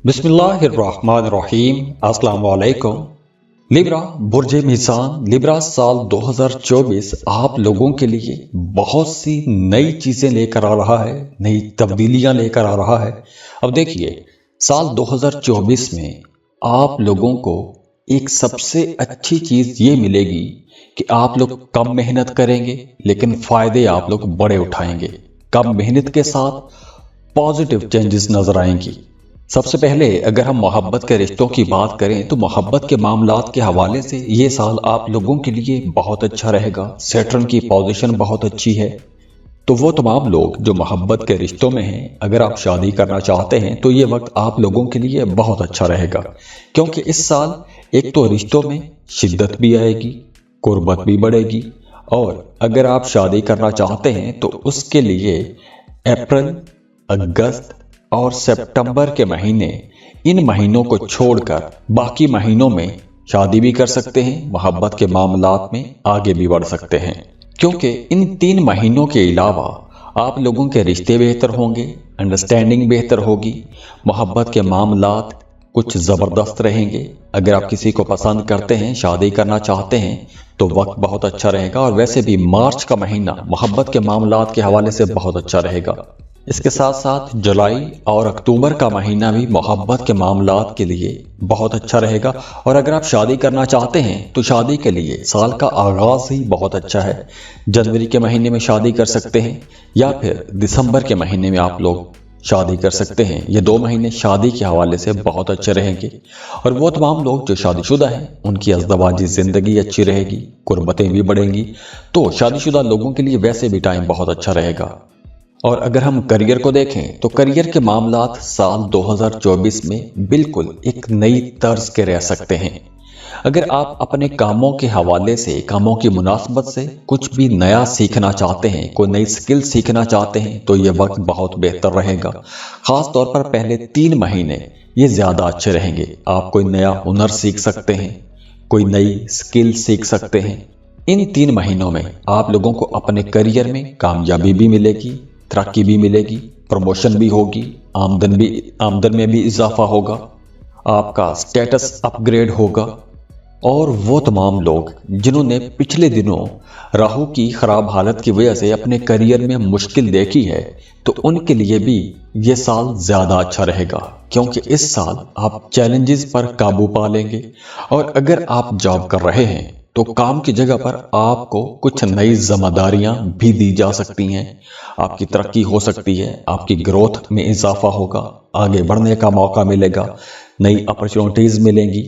बिस्मिल्लाहिर्रहमानिर्रहीम। अस्सलाम वालेकुम। लिब्रा बुर्ज मीज़ान लिब्रा साल 2024 आप लोगों के लिए बहुत सी नई चीज़ें लेकर आ रहा है, नई तब्दीलियां लेकर आ रहा है। अब देखिए, साल 2024 में आप लोगों को एक सबसे अच्छी चीज़ ये मिलेगी कि आप लोग कम मेहनत करेंगे लेकिन फ़ायदे आप लोग बड़े उठाएंगे। कम मेहनत के साथ पॉजिटिव चेंजेस नजर आएंगी। सबसे पहले अगर हम मोहब्बत के रिश्तों की बात करें तो मोहब्बत के मामलात के हवाले से ये साल आप लोगों के लिए बहुत अच्छा रहेगा। सैटर्न की पोजीशन बहुत अच्छी है, तो वो तमाम लोग जो मोहब्बत के रिश्तों में हैं, अगर आप शादी करना चाहते हैं तो ये वक्त आप लोगों के लिए बहुत अच्छा रहेगा, क्योंकि इस साल एक तो रिश्तों में शिद्दत भी आएगी, कुर्बत भी बढ़ेगी। और अगर आप शादी करना चाहते हैं तो उसके लिए अप्रैल, अगस्त और सितंबर के महीने, इन महीनों को छोड़कर बाकी महीनों में शादी भी कर सकते हैं, मोहब्बत के मामलात में आगे भी बढ़ सकते हैं, क्योंकि इन 3 महीनों के अलावा आप लोगों के रिश्ते बेहतर होंगे, अंडरस्टैंडिंग बेहतर होगी, मोहब्बत के मामलात कुछ ज़बरदस्त रहेंगे। अगर आप किसी को पसंद करते हैं, शादी करना चाहते हैं तो वक्त बहुत अच्छा रहेगा। और वैसे भी मार्च का महीना मोहब्बत के मामलात के हवाले से बहुत अच्छा रहेगा। इसके साथ साथ जुलाई और अक्टूबर का महीना भी मोहब्बत के मामलात के लिए बहुत अच्छा रहेगा। और अगर आप शादी करना चाहते हैं तो शादी के लिए साल का आगाज़ ही बहुत अच्छा है। जनवरी के महीने में शादी कर सकते हैं या फिर दिसंबर के महीने में आप लोग शादी कर सकते हैं। ये 2 महीने शादी के हवाले से बहुत अच्छे रहेंगे। और वो तमाम लोग जो शादीशुदा हैं उनकी अज़दवाजी ज़िंदगी अच्छी रहेगी, कुर्बतें भी बढ़ेंगी। तो शादीशुदा लोगों के लिए वैसे भी टाइम बहुत अच्छा रहेगा। और अगर हम करियर को देखें तो करियर के मामलात साल 2024 में बिल्कुल एक नई तर्ज के रह सकते हैं। अगर आप अपने कामों के हवाले से, कामों की मुनासबत से कुछ भी नया सीखना चाहते हैं, कोई नई स्किल सीखना चाहते हैं तो ये वक्त बहुत बेहतर रहेगा। ख़ास तौर पर पहले 3 महीने ये ज़्यादा अच्छे रहेंगे। आप कोई नया हुनर सीख सकते हैं, कोई नई स्किल सीख सकते हैं। इन 3 महीनों में आप लोगों को अपने करियर में कामयाबी भी मिलेगी, तरक्की भी मिलेगी, प्रमोशन भी होगी, आमदन में भी इजाफा होगा, आपका स्टेटस अपग्रेड होगा। और वो तमाम लोग जिन्होंने पिछले दिनों राहु की खराब हालत की वजह से अपने करियर में मुश्किल देखी है तो उनके लिए भी ये साल ज़्यादा अच्छा रहेगा, क्योंकि इस साल आप चैलेंजेस पर काबू पा लेंगे। और अगर आप जॉब कर रहे हैं तो काम की जगह पर आपको कुछ नई जिम्मेदारियां भी दी जा सकती हैं, आपकी तरक्की हो सकती है, आपकी ग्रोथ में इजाफा होगा, आगे बढ़ने का मौका मिलेगा, नई अपॉर्चुनिटीज़ मिलेंगी।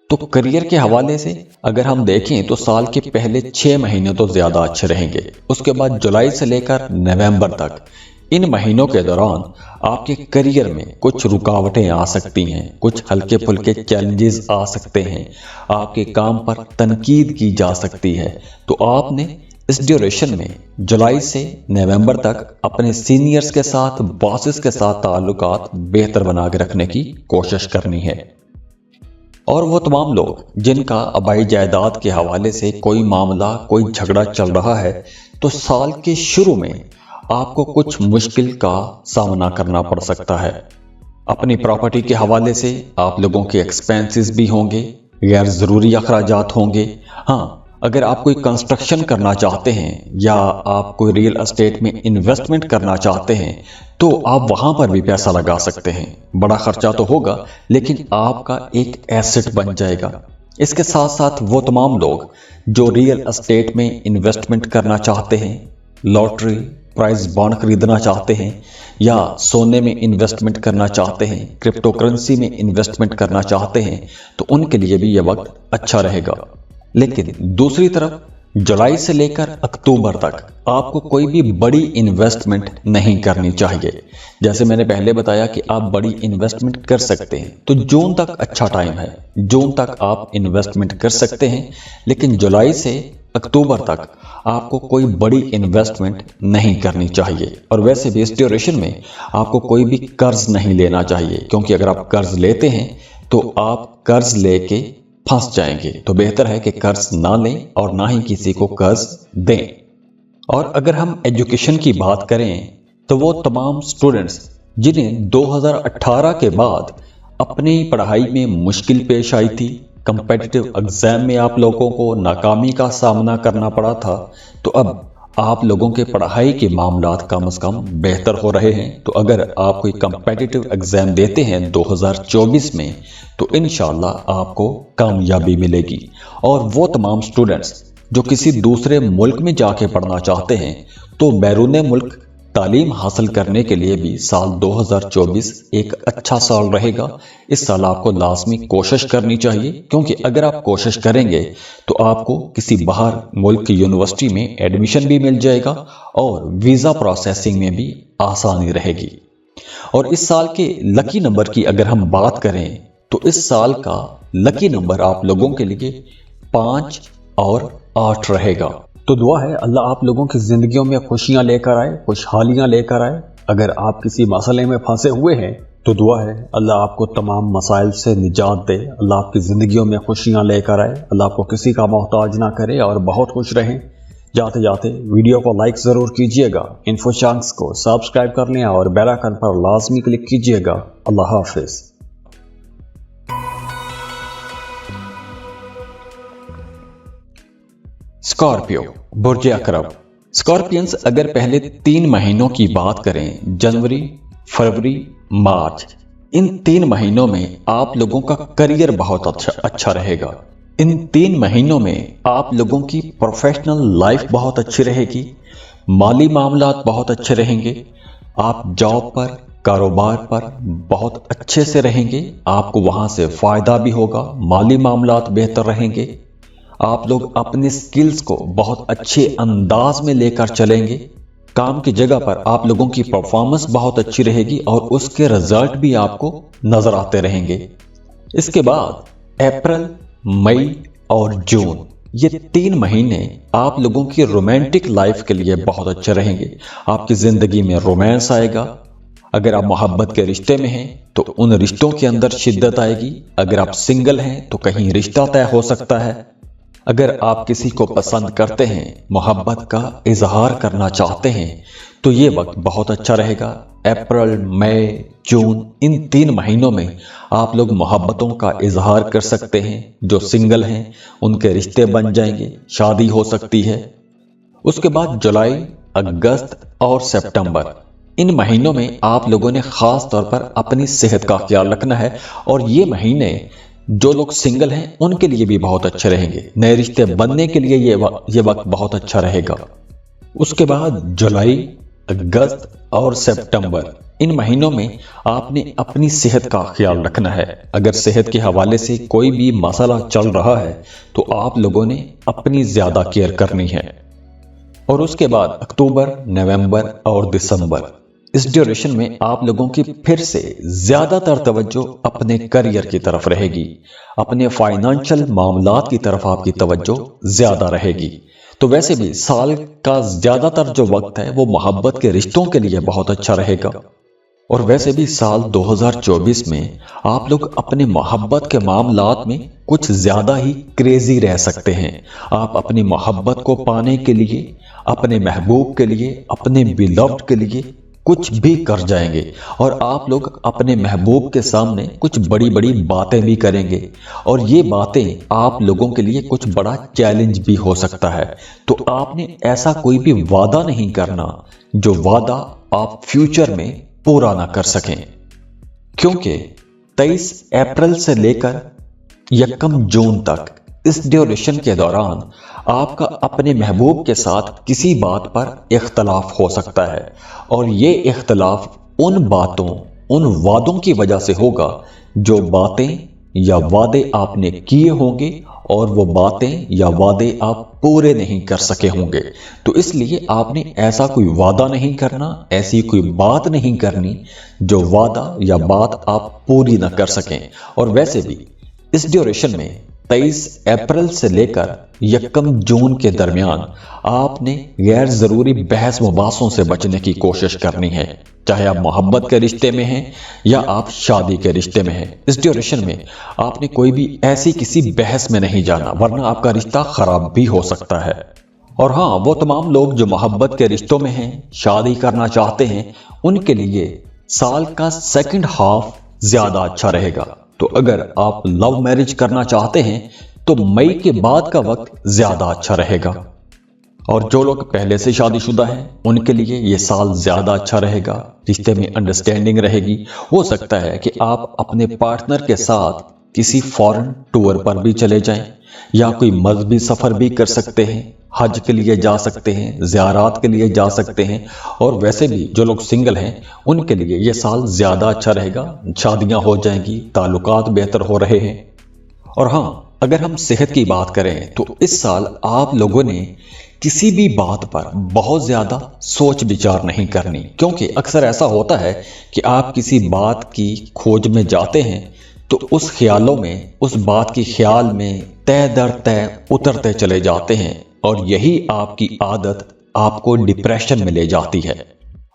तो करियर के हवाले से अगर हम देखें तो साल के पहले 6 महीने तो ज़्यादा अच्छे रहेंगे। उसके बाद जुलाई से लेकर नवंबर तक, इन महीनों के दौरान आपके करियर में कुछ रुकावटें आ सकती हैं, कुछ हल्के फुल्के चैलेंजेस आ सकते हैं, आपके काम पर तनकीद की जा सकती है। तो आपने इस ड्यूरेशन में जुलाई से नवंबर तक अपने सीनियर्स के साथ, बॉसेस के साथ ताल्लुकात बेहतर बना के रखने की कोशिश करनी है। और वो तमाम लोग जिनका आबाई जायदाद के हवाले से कोई मामला, कोई झगड़ा चल रहा है तो साल के शुरू में आपको कुछ मुश्किल का सामना करना पड़ सकता है। अपनी प्रॉपर्टी के हवाले से आप लोगों के एक्सपेंसेस भी होंगे, गैर ज़रूरी अखराजात होंगे। हाँ, अगर आप कोई कंस्ट्रक्शन करना चाहते हैं या आप कोई रियल एस्टेट में इन्वेस्टमेंट करना चाहते हैं तो आप वहां पर भी पैसा लगा सकते हैं। बड़ा खर्चा तो होगा लेकिन आपका एक एसेट बन जाएगा। इसके साथ साथ वो तमाम लोग जो रियल एस्टेट में इन्वेस्टमेंट करना चाहते हैं, लॉटरी, प्राइज बॉन्ड खरीदना चाहते हैं या सोने में इन्वेस्टमेंट करना चाहते हैं, क्रिप्टो करेंसी में इन्वेस्टमेंट करना चाहते हैं तो उनके लिए भी यह वक्त अच्छा रहेगा। लेकिन दूसरी तरफ जुलाई से लेकर अक्टूबर तक आपको कोई भी बड़ी इन्वेस्टमेंट नहीं करनी चाहिए। जैसे मैंने पहले बताया कि आप बड़ी इन्वेस्टमेंट कर सकते हैं, तो जून तक अच्छा टाइम है, जून तक आप इन्वेस्टमेंट कर सकते हैं। लेकिन जुलाई से अक्टूबर तक आपको कोई बड़ी इन्वेस्टमेंट नहीं करनी चाहिए। और वैसे भी इस ड्यूरेशन में आपको कोई भी कर्ज नहीं लेना चाहिए, क्योंकि अगर आप कर्ज लेते हैं तो आप कर्ज लेके फंस जाएंगे। तो बेहतर है कि कर्ज ना लें और ना ही किसी को कर्ज दें। और अगर हम एजुकेशन की बात करें तो वो तमाम स्टूडेंट्स जिन्हें 2018 के बाद अपनी पढ़ाई में मुश्किल पेश आई थी, कम्पिटिटिव एग्जाम में आप लोगों को नाकामी का सामना करना पड़ा था, तो अब आप लोगों के पढ़ाई के मामलात कम से कम बेहतर हो रहे हैं। तो अगर आप कोई कम्पिटिटिव एग्जाम देते हैं 2024 में, तो इंशाल्लाह आपको कामयाबी मिलेगी। और वो तमाम स्टूडेंट्स जो किसी दूसरे मुल्क में जाके पढ़ना चाहते हैं, तो बैरून मुल्क तालीम हासिल करने के लिए भी साल 2024 एक अच्छा साल रहेगा। इस साल आपको लाजमी कोशिश करनी चाहिए, क्योंकि अगर आप कोशिश करेंगे तो आपको किसी बाहर मुल्क की यूनिवर्सिटी में एडमिशन भी मिल जाएगा और वीज़ा प्रोसेसिंग में भी आसानी रहेगी। और इस साल के लकी नंबर की अगर हम बात करें, तो इस साल का लकी नंबर आप लोगों के लिए 5 और 8 रहेगा। तो दुआ है अल्लाह आप लोगों की जिंदगियों में खुशियां लेकर आए, खुशहालियां लेकर आए। अगर आप किसी मसले में फंसे हुए हैं, तो दुआ है अल्लाह आपको तमाम मसाइल से निजात दे, अल्लाह आपकी जिंदगियों में खुशियां लेकर आए, अल्लाह आपको किसी का मोहताज ना करे और बहुत खुश रहें। जाते जाते वीडियो को लाइक ज़रूर कीजिएगा, इन्फो चैनल्स को सब्सक्राइब कर लें और बेल आइकन पर लाजमी क्लिक कीजिएगा। अल्लाह हाफिज़। स्कॉर्पियो, बुर्ज अकरब। स्कॉर्पियंस अगर पहले 3 महीनों की बात करें, जनवरी, फरवरी, मार्च, इन 3 महीनों में आप लोगों का करियर बहुत अच्छा रहेगा। इन 3 महीनों में आप लोगों की प्रोफेशनल लाइफ बहुत अच्छी रहेगी, माली मामलात बहुत अच्छे रहेंगे, आप जॉब पर, कारोबार पर बहुत अच्छे से रहेंगे, आपको वहां से फायदा भी होगा, माली मामलात बेहतर रहेंगे, आप लोग अपने स्किल्स को बहुत अच्छे अंदाज में लेकर चलेंगे, काम की जगह पर आप लोगों की परफॉर्मेंस बहुत अच्छी रहेगी और उसके रिजल्ट भी आपको नजर आते रहेंगे। इसके बाद अप्रैल, मई और जून, ये 3 महीने आप लोगों की रोमांटिक लाइफ के लिए बहुत अच्छे रहेंगे। आपकी जिंदगी में रोमांस आएगा। अगर आप मोहब्बत के रिश्ते में हैं तो उन रिश्तों के अंदर शिद्दत आएगी। अगर आप सिंगल हैं तो कहीं रिश्ता तय हो सकता है। अगर आप किसी को पसंद करते हैं, मोहब्बत का इजहार करना चाहते हैं, तो ये वक्त बहुत अच्छा रहेगा। अप्रैल, मई, जून, इन 3 महीनों में आप लोग मोहब्बतों का इजहार कर सकते हैं। जो सिंगल हैं उनके रिश्ते बन जाएंगे, शादी हो सकती है। उसके बाद जुलाई, अगस्त और सितंबर, इन महीनों में आप लोगों ने खास तौर पर अपनी सेहत का ख्याल रखना है। और ये महीने जो लोग सिंगल हैं उनके लिए भी बहुत अच्छे रहेंगे। नए रिश्ते बनने के लिए ये वक्त बहुत अच्छा रहेगा। उसके बाद जुलाई, अगस्त और सितंबर, इन महीनों में आपने अपनी सेहत का ख्याल रखना है। अगर सेहत के हवाले से कोई भी मसला चल रहा है तो आप लोगों ने अपनी ज्यादा केयर करनी है। और उसके बाद अक्टूबर, नवंबर और दिसंबर, इस ड्यूरेशन में आप लोगों की फिर से ज्यादातर तवज्जो अपने करियर की तरफ रहेगी, अपने फाइनेंशियल मामलात की तरफ आपकी तवज्जो ज्यादा रहेगी। तो वैसे भी साल का ज्यादातर जो वक्त है वो मोहब्बत के रिश्तों के लिए बहुत अच्छा रहेगा। और वैसे भी साल 2024 में आप लोग अपने मोहब्बत के मामलात में कुछ ज्यादा ही क्रेजी रह सकते हैं। आप अपनी मोहब्बत को पाने के लिए, अपने महबूब के लिए, अपने बिलव्ड के लिए कुछ भी कर जाएंगे। और आप लोग अपने महबूब के सामने कुछ बड़ी बड़ी बातें भी करेंगे। और ये बातें आप लोगों के लिए कुछ बड़ा चैलेंज भी हो सकता है। तो आपने ऐसा कोई भी वादा नहीं करना जो वादा आप फ्यूचर में पूरा ना कर सकें, क्योंकि 23 अप्रैल से लेकर 1 जून तक इस ड्यूरेशन के दौरान आपका अपने महबूब के साथ किसी बात पर इख्तलाफ हो सकता है। और ये इख्तलाफ उन बातों, उन वादों की वजह से होगा जो बातें या वादे आपने किए होंगे और वो बातें या वादे आप पूरे नहीं कर सके होंगे। तो इसलिए आपने ऐसा कोई वादा नहीं करना, ऐसी कोई बात नहीं करनी जो वादा या बात आप पूरी ना कर सकें। और वैसे भी इस ड्यूरेशन में 23 अप्रैल से लेकर 1 जून के दरमियान आपने गैर जरूरी बहस मुबासों से बचने की कोशिश करनी है, चाहे आप मोहब्बत के रिश्ते में हैं या आप शादी के रिश्ते में हैं। इस ड्यूरेशन में आपने कोई भी ऐसी किसी बहस में नहीं जाना, वरना आपका रिश्ता खराब भी हो सकता है। और हाँ, वो तमाम लोग जो मोहब्बत के रिश्तों में हैं, शादी करना चाहते हैं, उनके लिए साल का सेकंड हाफ ज्यादा अच्छा रहेगा। तो अगर आप लव मैरिज करना चाहते हैं तो मई के बाद का वक्त ज्यादा अच्छा रहेगा। और जो लोग पहले से शादीशुदा हैं उनके लिए ये साल ज्यादा अच्छा रहेगा। रिश्ते में अंडरस्टैंडिंग रहेगी। हो सकता है कि आप अपने पार्टनर के साथ किसी फॉरेन टूर पर भी चले जाएं या कोई मजहबी सफर भी कर सकते हैं, हज के लिए जा सकते हैं, ज़ियारत के लिए जा सकते हैं। और वैसे भी जो लोग सिंगल हैं उनके लिए ये साल ज्यादा अच्छा रहेगा। शादियां हो जाएंगी, ताल्लुकात बेहतर हो रहे हैं। और हाँ, अगर हम सेहत की बात करें तो इस साल आप लोगों ने किसी भी बात पर बहुत ज्यादा सोच विचार नहीं करनी, क्योंकि अक्सर ऐसा होता है कि आप किसी बात की खोज में जाते हैं तो उस ख्यालों में, उस बात की ख्याल में तय दर तय उतरते चले जाते हैं और यही आपकी आदत आपको डिप्रेशन में ले जाती है।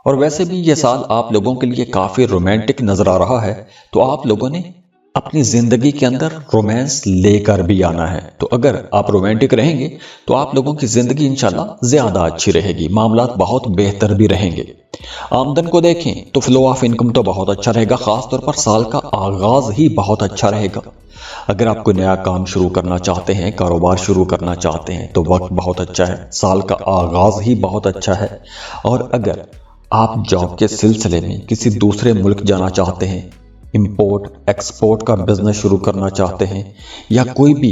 और वैसे भी ये साल आप लोगों के लिए काफी रोमांटिक नजर आ रहा है, तो आप लोगों ने अपनी जिंदगी के अंदर रोमांस लेकर भी आना है। तो अगर आप रोमांटिक रहेंगे तो आप लोगों की जिंदगी इंशाल्लाह ज्यादा अच्छी रहेगी, मामलात बहुत बेहतर भी रहेंगे। आमदन को देखें तो फ्लो ऑफ इनकम तो बहुत अच्छा रहेगा, खासतौर पर साल का आगाज ही बहुत अच्छा रहेगा। अगर आप कोई नया काम शुरू करना चाहते हैं, कारोबार शुरू करना चाहते हैं तो वक्त बहुत अच्छा है, साल का आगाज ही बहुत अच्छा है। और अगर आप जॉब के सिलसिले में किसी दूसरे मुल्क जाना चाहते हैं, इंपोर्ट एक्सपोर्ट का बिजनेस शुरू करना चाहते हैं या कोई भी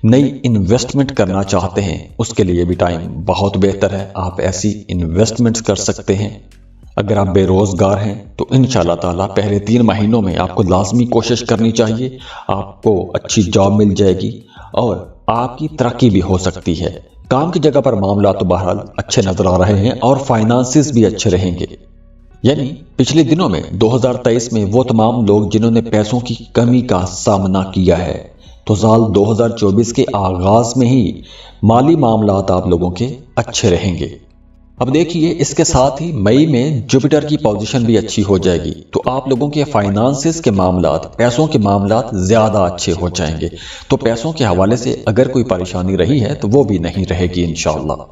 नई इन्वेस्टमेंट करना चाहते हैं, उसके लिए भी टाइम बहुत बेहतर है। आप ऐसी इन्वेस्टमेंट्स कर सकते हैं। अगर आप बेरोजगार हैं तो इंशाल्लाह ताला पहले 3 महीनों में आपको लाजमी कोशिश करनी चाहिए, आपको अच्छी जॉब मिल जाएगी और आपकी तरक्की भी हो सकती है। काम की जगह पर मामला तो बहरहाल अच्छे नजर आ रहे हैं और फाइनेंसेस भी अच्छे रहेंगे। यानी पिछले दिनों में 2023 में वो तमाम लोग जिन्होंने पैसों की कमी का सामना किया है, तो साल 2024 के आगाज में ही माली मामलात आप लोगों के अच्छे रहेंगे। अब देखिए, इसके साथ ही मई में जुपिटर की पोजीशन भी अच्छी हो जाएगी, तो आप लोगों के फाइनेंसेस के मामलात, पैसों के मामलात ज्यादा अच्छे हो जाएंगे। तो पैसों के हवाले से अगर कोई परेशानी रही है तो वो भी नहीं रहेगी इंशाअल्लाह।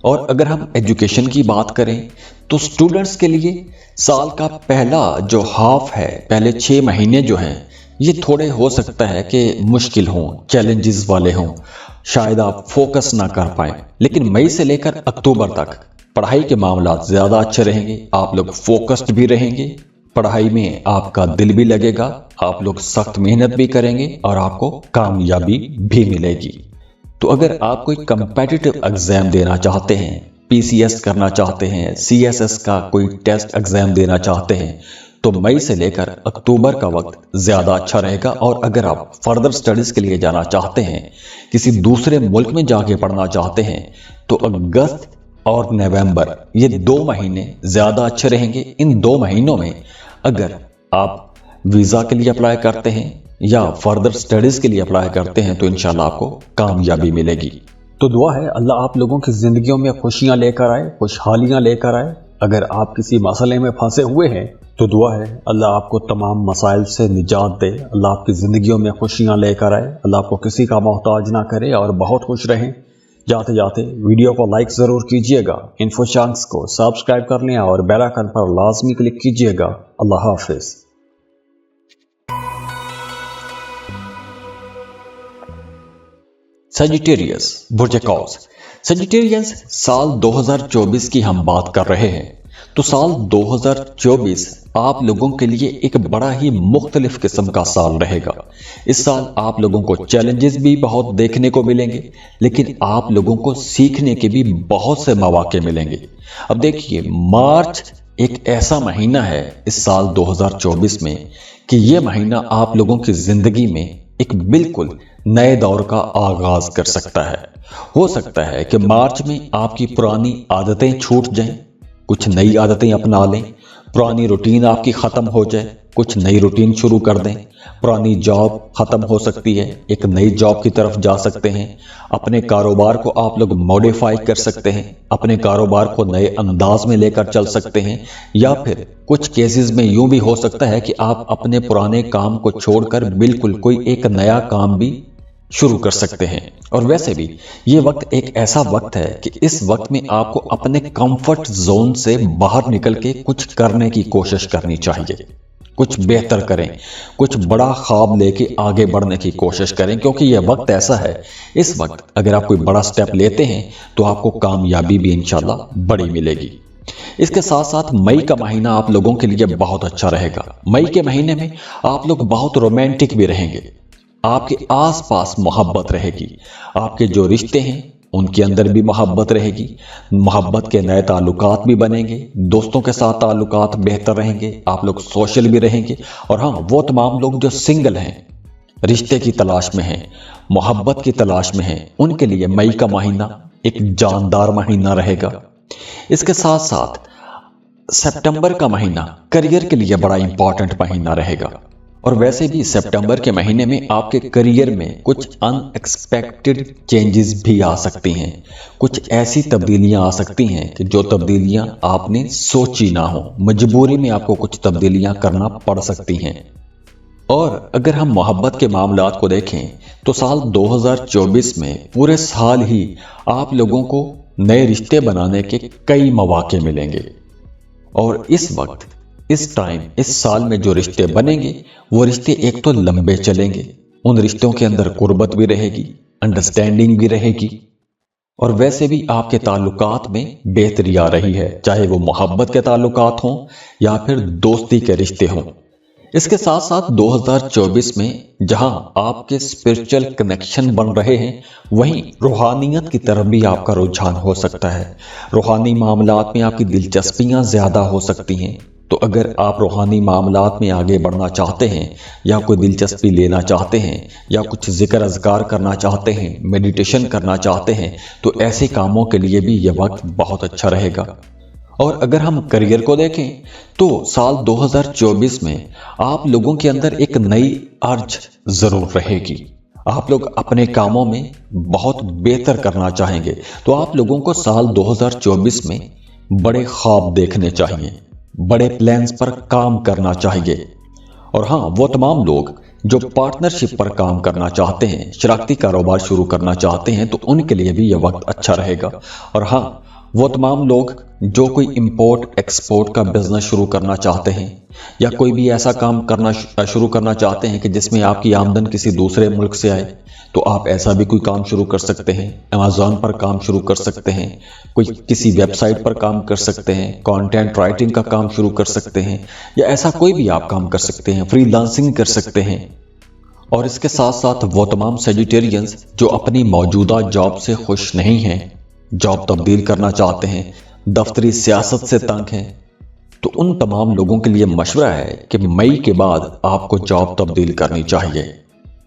और अगर हम एजुकेशन की बात करें तो स्टूडेंट्स के लिए साल का पहला जो हाफ है, पहले 6 महीने जो हैं, ये थोड़े हो सकता है कि मुश्किल हों, चैलेंजेस वाले हों, शायद आप फोकस ना कर पाएं। लेकिन मई से लेकर अक्टूबर तक पढ़ाई के मामलात ज्यादा अच्छे रहेंगे, आप लोग फोकस्ड भी रहेंगे, पढ़ाई में आपका दिल भी लगेगा, आप लोग सख्त मेहनत भी करेंगे और आपको कामयाबी भी मिलेगी। तो अगर आप कोई कंपेटिटिव एग्जाम देना चाहते हैं, पीसीएस करना चाहते हैं, सीएसएस का कोई टेस्ट एग्जाम देना चाहते हैं, तो मई से लेकर अक्टूबर का वक्त ज्यादा अच्छा रहेगा। और अगर आप फर्दर स्टडीज के लिए जाना चाहते हैं, किसी दूसरे मुल्क में जाके पढ़ना चाहते हैं, तो अगस्त और नवंबर ये 2 महीने ज्यादा अच्छे रहेंगे। इन 2 महीनों में अगर आप वीजा के लिए अप्लाई करते हैं या फर्दर स्टडीज के लिए अप्लाई करते हैं तो इंशाल्लाह आपको कामयाबी मिलेगी। तो दुआ है अल्लाह आप लोगों की जिंदगियों में खुशियां लेकर आए, खुशहालियां लेकर आए। अगर आप किसी मसले में फंसे हुए हैं तो दुआ है अल्लाह आपको तमाम मसाइल से निजात दे, अल्लाह आपकी जिंदगियों में खुशियां लेकर आए, अल्लाह आपको किसी का मोहताज ना करे और बहुत खुश रहें। जाते जाते वीडियो को लाइक जरूर कीजिएगा, इन्फो चैनल्स को सब्सक्राइब कर लें और बेल आइकन पर लाजमी क्लिक कीजिएगा। अल्लाह हाफिज। सजिटेरियस बुर्ज कौस। सजिटेरियंस साल 2024 की हम बात कर रहे हैं। तो साल 2024 आप लोगों के लिए एक बड़ा ही मुख्तलिफ किस्म का साल रहेगा। इस साल आप लोगों को चैलेंजेस भी बहुत देखने को मिलेंगे, लेकिन आप लोगों को सीखने के भी बहुत से मौके मिलेंगे। अब देखिए, मार्च एक ऐसा महीना है इस साल 2024 में कि यह महीना आप लोगों की जिंदगी में एक बिल्कुल नए दौर का आगाज कर सकता है। हो सकता है कि मार्च में आपकी पुरानी आदतें छूट जाएं, कुछ नई आदतें अपना लें, पुरानी रूटीन आपकी खत्म हो जाए, कुछ नई रूटीन शुरू कर दें, पुरानी जॉब खत्म हो सकती है, एक नई जॉब की तरफ जा सकते हैं, अपने कारोबार को आप लोग मॉडिफाई कर सकते हैं, अपने कारोबार को नए अंदाज में लेकर चल सकते हैं, या फिर कुछ केसेस में यूं भी हो सकता है कि आप अपने पुराने काम को छोड़कर बिल्कुल कोई एक नया काम भी शुरू कर सकते हैं। और वैसे भी ये वक्त एक ऐसा वक्त है कि इस वक्त में आपको अपने कंफर्ट जोन से बाहर निकल के कुछ करने की कोशिश करनी चाहिए, कुछ बेहतर करें, कुछ बड़ा ख्वाब लेके आगे बढ़ने की कोशिश करें, क्योंकि यह वक्त ऐसा है, इस वक्त अगर आप कोई बड़ा स्टेप लेते हैं तो आपको कामयाबी भी इंशाल्लाह बड़ी मिलेगी। इसके साथ साथ मई का महीना आप लोगों के लिए बहुत अच्छा रहेगा। मई के महीने में आप लोग बहुत रोमांटिक भी रहेंगे, आपके आसपास मोहब्बत रहेगी, आपके जो रिश्ते हैं उनके अंदर भी मोहब्बत रहेगी, मोहब्बत के नए ताल्लुकात भी बनेंगे, दोस्तों के साथ ताल्लुकात बेहतर रहेंगे, आप लोग सोशल भी रहेंगे। और हाँ, वो तमाम लोग जो सिंगल हैं, रिश्ते की तलाश में हैं, मोहब्बत की तलाश में हैं, उनके लिए मई का महीना एक जानदार महीना रहेगा। इसके साथ साथ सितंबर का महीना करियर के लिए बड़ा इंपॉर्टेंट महीना रहेगा। और वैसे भी सितंबर के महीने में आपके करियर में कुछ अनएक्सपेक्टेड चेंजेस भी आ सकती हैं, कुछ ऐसी तब्दीलियां आ सकती हैं कि जो तब्दीलियां आपने सोची ना हो, मजबूरी में आपको कुछ तब्दीलियां करना पड़ सकती हैं। और अगर हम मोहब्बत के मामलात को देखें तो साल 2024 में पूरे साल ही आप लोगों को नए रिश्ते बनाने के कई मौके मिलेंगे। और इस वक्त, इस टाइम, इस साल में जो रिश्ते बनेंगे वो रिश्ते एक तो लंबे चलेंगे, उन रिश्तों के अंदर कुर्बत भी रहेगी, अंडरस्टैंडिंग भी रहेगी, और वैसे भी आपके ताल्लुकात में बेहतरी आ रही है, चाहे वो मोहब्बत के ताल्लुकात हों या फिर दोस्ती के रिश्ते हों। इसके साथ साथ 2024 में जहां आपके स्पिरिचुअल कनेक्शन बन रहे हैं, वहीं रूहानियत की तरफ भी आपका रुझान हो सकता है। रूहानी मामलात में आपकी दिलचस्पियां ज्यादा हो सकती हैं। तो अगर आप रूहानी मामलात में आगे बढ़ना चाहते हैं या कोई दिलचस्पी लेना चाहते हैं या कुछ जिक्र अज़कार करना चाहते हैं, मेडिटेशन करना चाहते हैं, तो ऐसे कामों के लिए भी यह वक्त बहुत अच्छा रहेगा। और अगर हम करियर को देखें तो साल 2024 में आप लोगों के अंदर एक नई अर्ज जरूर रहेगी। आप लोग अपने कामों में बहुत बेहतर करना चाहेंगे, तो आप लोगों को साल 2024 में बड़े ख्वाब देखने चाहिए, बड़े प्लान्स पर काम करना चाहिए। और हाँ, वो तमाम लोग जो पार्टनरशिप पर काम करना चाहते हैं, शराकती कारोबार शुरू करना चाहते हैं, तो उनके लिए भी यह वक्त अच्छा रहेगा। और हाँ, वो तमाम लोग जो कोई इंपोर्ट एक्सपोर्ट का बिजनेस शुरू करना चाहते हैं या कोई भी ऐसा काम करना शुरू करना चाहते हैं कि जिसमें आपकी आमदन किसी दूसरे मुल्क से आए, तो आप ऐसा भी कोई काम शुरू कर सकते हैं। अमेज़न पर काम शुरू कर सकते हैं, कोई किसी वेबसाइट पर काम कर सकते हैं, कंटेंट राइटिंग का काम शुरू कर सकते हैं, या ऐसा कोई भी आप काम कर सकते हैं, फ्रीलांसिंग कर सकते हैं। और इसके साथ साथ वो तमाम सेजिटेरियंस जो अपनी मौजूदा जॉब से खुश नहीं हैं, जॉब तब्दील करना चाहते हैं, दफ्तरी सियासत से तंग हैं, तो उन तमाम लोगों के लिए मशवरा है कि मई के बाद आपको जॉब तब्दील करनी चाहिए,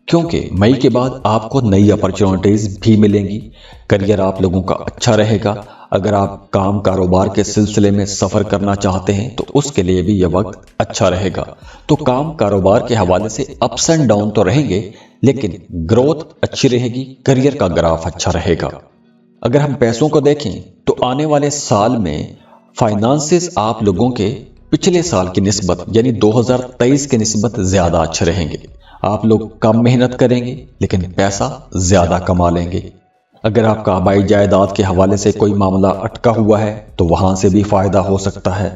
क्योंकि मई के बाद आपको नई अपॉर्चुनिटीज भी मिलेंगी। करियर आप लोगों का अच्छा रहेगा। अगर आप काम कारोबार के सिलसिले में सफ़र करना चाहते हैं तो उसके लिए भी यह वक्त अच्छा रहेगा। तो काम कारोबार के हवाले से अप्स एंड डाउन तो रहेंगे, लेकिन ग्रोथ अच्छी रहेगी, करियर का ग्राफ अच्छा रहेगा। अगर हम पैसों को देखें तो आने वाले साल में फाइनेंसेस आप लोगों के पिछले साल की निस्बत यानी 2023 की निस्बत ज्यादा अच्छे रहेंगे। आप लोग कम मेहनत करेंगे लेकिन पैसा ज्यादा कमा लेंगे। अगर आपका आबाई जायदाद के हवाले से कोई मामला अटका हुआ है तो वहां से भी फायदा हो सकता है।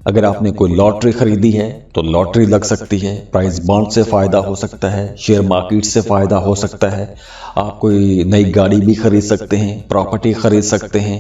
अगर आपने कोई लॉटरी खरीदी है तो लॉटरी लग सकती है, प्राइस बॉन्ड से फायदा हो सकता है, शेयर मार्केट से फायदा हो सकता है, आप कोई नई गाड़ी भी खरीद सकते हैं, प्रॉपर्टी खरीद सकते हैं,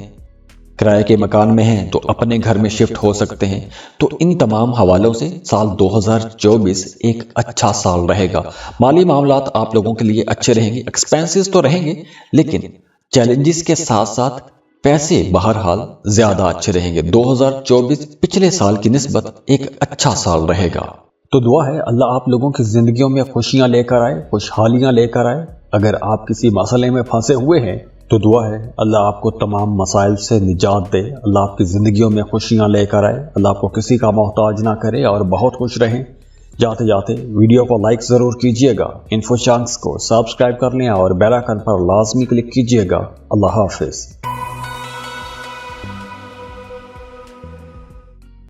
किराए के मकान में हैं तो अपने घर में शिफ्ट हो सकते हैं। तो इन तमाम हवालों से साल 2024 एक अच्छा साल रहेगा। माली मामलात आप लोगों के लिए अच्छे रहेंगे, एक्सपेंसेस तो रहेंगे लेकिन चैलेंजेस के साथ साथ पैसे बहरहाल ज्यादा अच्छे रहेंगे। 2024 पिछले साल की निस्बत एक अच्छा साल रहेगा। तो दुआ है अल्लाह आप लोगों की जिंदगियों में खुशियां लेकर आए, खुशहालियां लेकर आए। अगर आप किसी मसले में फंसे हुए हैं तो दुआ है अल्लाह आपको तमाम मसाइल से निजात दे, अल्लाह आपकी ज़िंदगियों में खुशियां लेकर आए, अल्लाह आपको किसी का मोहताज ना करे और बहुत खुश रहें। जाते जाते वीडियो को लाइक ज़रूर कीजिएगा, इन्फो चांस को सब्सक्राइब कर लें और बेल आइकन पर लाजमी क्लिक कीजिएगा। अल्लाह हाफिज़।